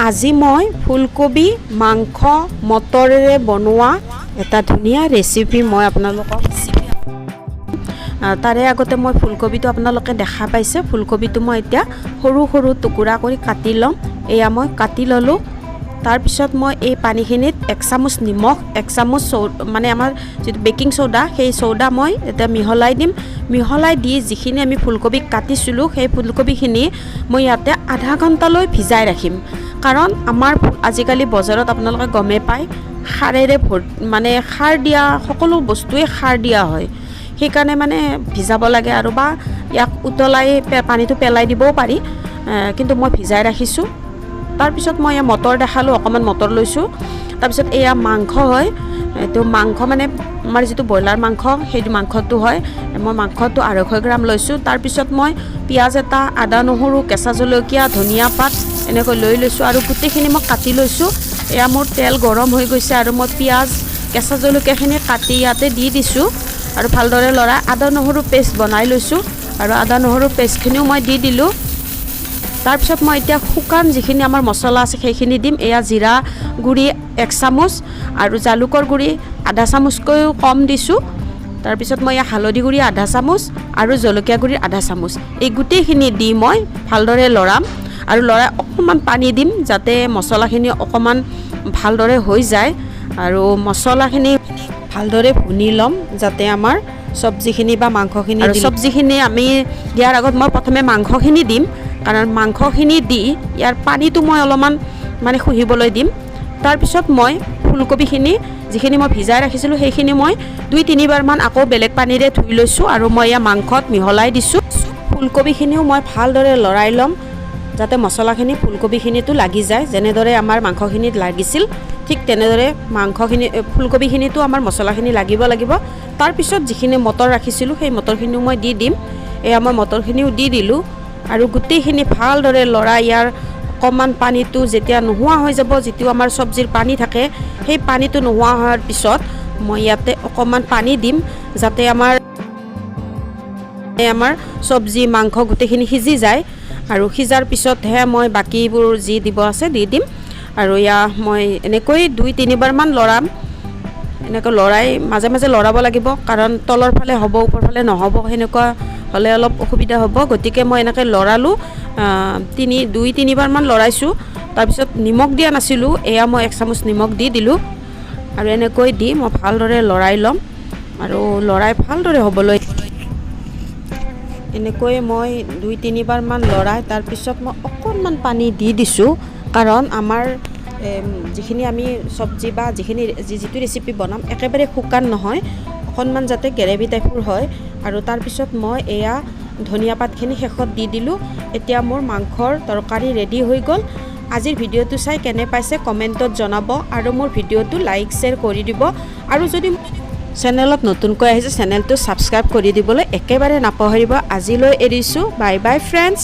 আজি মই ফুলকবি মাংস মটৰেৰে বনোৱা এটা ধুনীয়া ৰেচিপি মই আপোনালোকক তাৰে আগতে মই ফুলকবিটো আপোনালোকে দেখা পাইছে। ফুলকবিটো মই এতিয়া সৰু সৰু টুকুৰা কৰি কাটি ল'ম। এয়া মই কাটি ল'লোঁ। তাৰপিছত মই এই পানীখিনিত 1 চামুচ নিমখ, 1 চামুচ মানে আমাৰ যিটো বেকিং চ'ডা, সেই চ'ডা মই এতিয়া মিহলাই দিম। মিহলাই দি যিখিনি আমি ফুলকবি কাটিছিলোঁ সেই ফুলকবিখিনি মই ইয়াতে আধা ঘণ্টালৈ ভিজাই ৰাখিম। কাৰণ আমাৰ আজিকালি বজাৰত আপোনালোকে গমেই পায় সাৰেৰে মানে সাৰ দিয়া সকলো বস্তুৱে সাৰ দিয়া হয়। সেইকাৰণে মানে ভিজাব লাগে আৰু বা ইয়াক উতলাই পানীটো পেলাই দিবও পাৰি, কিন্তু মই ভিজাই ৰাখিছোঁ। তাৰপিছত মই এয়া মটৰ দেখালোঁ, অকণমান মটৰ লৈছোঁ। তাৰপিছত এয়া মাংস হয়, এইটো মাংস মানে আমাৰ যিটো ব্ৰইলাৰ মাংস সেইটো মাংসটো হয়। মই মাংসটো 250 গ্ৰাম লৈছোঁ। তাৰপিছত মই পিঁয়াজ এটা, আদা নহৰু, কেঁচা জলকীয়া, ধনিয়া পাত এনেকৈ লৈছোঁ আৰু গোটেইখিনি মই কাটি লৈছোঁ। এয়া মোৰ তেল গৰম হৈ গৈছে আৰু মই পিঁয়াজ, কেঁচা জলকীয়াখিনি কাটি ইয়াতে দি দিছোঁ আৰু ভালদৰে লৰাই আদা নহৰু পেষ্ট বনাই লৈছোঁ আৰু আদা নহৰু পেষ্টখিনিও মই দি দিলোঁ। তাৰপিছত মই এতিয়া শুকান যিখিনি আমাৰ মছলা আছে সেইখিনি দিম। এয়া জিৰা গুড়ি 1 চামুচ আৰু জালুকৰ গুড়ি আধা চামুচকৈও কম দিছোঁ। তাৰপিছত মই হালধি গুড়ি আধা চামুচ আৰু জলকীয়া গুড়ি আধা চামুচ, এই গোটেইখিনি দি মই ভালদৰে লৰাম আৰু লৰাই অকণমান পানী দিম যাতে মছলাখিনি অকণমান ভালদৰে হৈ যায় আৰু মছলাখিনি ভালদৰে ভুনি ল'ম যাতে আমাৰ চব্জিখিনি বা মাংসখিনি চব্জিখিনি আমি দিয়াৰ আগত মই প্ৰথমে মাংসখিনি দিম, কাৰণ মাংসখিনি দি ইয়াৰ পানীটো মই অলপমান মানে শুহিবলৈ দিম। তাৰপিছত মই ফুলকবিখিনি যিখিনি মই ভিজাই ৰাখিছিলোঁ সেইখিনি মই 2-3 বাৰমান আকৌ বেলেগ পানীৰে ধুই লৈছোঁ আৰু মই ইয়াৰ মাংসত মিহলাই দিছোঁ। ফুলকবিখিনিও মই ভালদৰে লৰাই ল'ম যাতে মছলাখিনি ফুলকবিখিনিতো লাগি যায়। যেনেদৰে আমাৰ মাংসখিনিত লাগিছিল ঠিক তেনেদৰে ফুলকবিখিনিতো আমাৰ মছলাখিনি লাগিব। তাৰপিছত যিখিনি মটৰ ৰাখিছিলোঁ সেই মটৰখিনিও মই দি দিম। এয়া মই মটৰখিনিও দি দিলোঁ আৰু গোটেইখিনি ভালদৰে লৰাই ইয়াৰ অকণমান পানীটো যেতিয়া নোহোৱা হৈ যাব, যিটো আমাৰ চব্জিৰ পানী থাকে সেই পানীটো নোহোৱা হোৱাৰ পিছত মই ইয়াতে অকণমান পানী দিম যাতে আমাৰ চব্জি মাংস গোটেইখিনি সিজি যায় আৰু সিজাৰ পিছতহে মই বাকীবোৰ যি দিব আছে দি দিম। আৰু এয়া মই এনেকৈ 2-3 বাৰমান লৰাম। এনেকৈ লৰাই মাজে মাজে লৰাব লাগিব, কাৰণ তলৰ ফালে হ'ব ওপৰ ফালে নহ'ব, সেনেকুৱা হ'লে অলপ অসুবিধা হ'ব। গতিকে মই এনেকৈ লৰালোঁ, 2-3 বাৰমান লৰাইছোঁ। তাৰপিছত নিমখ দিয়া নাছিলোঁ, এয়া মই 1 চামুচ নিমখ দি দিলোঁ আৰু এনেকৈ দি মই ভালদৰে লৰাই ল'ম আৰু লৰাই ভালদৰে হ'বলৈ এনেকৈ মই 2-3 বাৰমান লৰাই তাৰপিছত মই অকণমান পানী দি দিছোঁ, কাৰণ আমাৰ যিখিনি আমি চব্জি বা যিটো ৰেচিপি বনাম একেবাৰে শুকান নহয়, অকণমান যাতে গ্ৰেভি টাইপৰ হয়। আৰু তাৰপিছত মই এয়া ধনিয়া পাতখিনি শেষত দি দিলোঁ। এতিয়া মোৰ মাংসৰ তৰকাৰী ৰেডি হৈ গ'ল। আজিৰ ভিডিঅ'টো চাই কেনে পাইছে কমেণ্টত জনাব আৰু মোৰ ভিডিঅ'টো লাইক শ্বেয়াৰ কৰি দিব আৰু যদি চেনেলত নতুনকৈ আহিছে চেনেলটো ছাবস্ক্ৰাইব কৰি দিবলৈ একেবাৰে নাপাহৰিব। আজিলৈ এৰিছোঁ, বাই বাই ফ্ৰেণ্ডছ।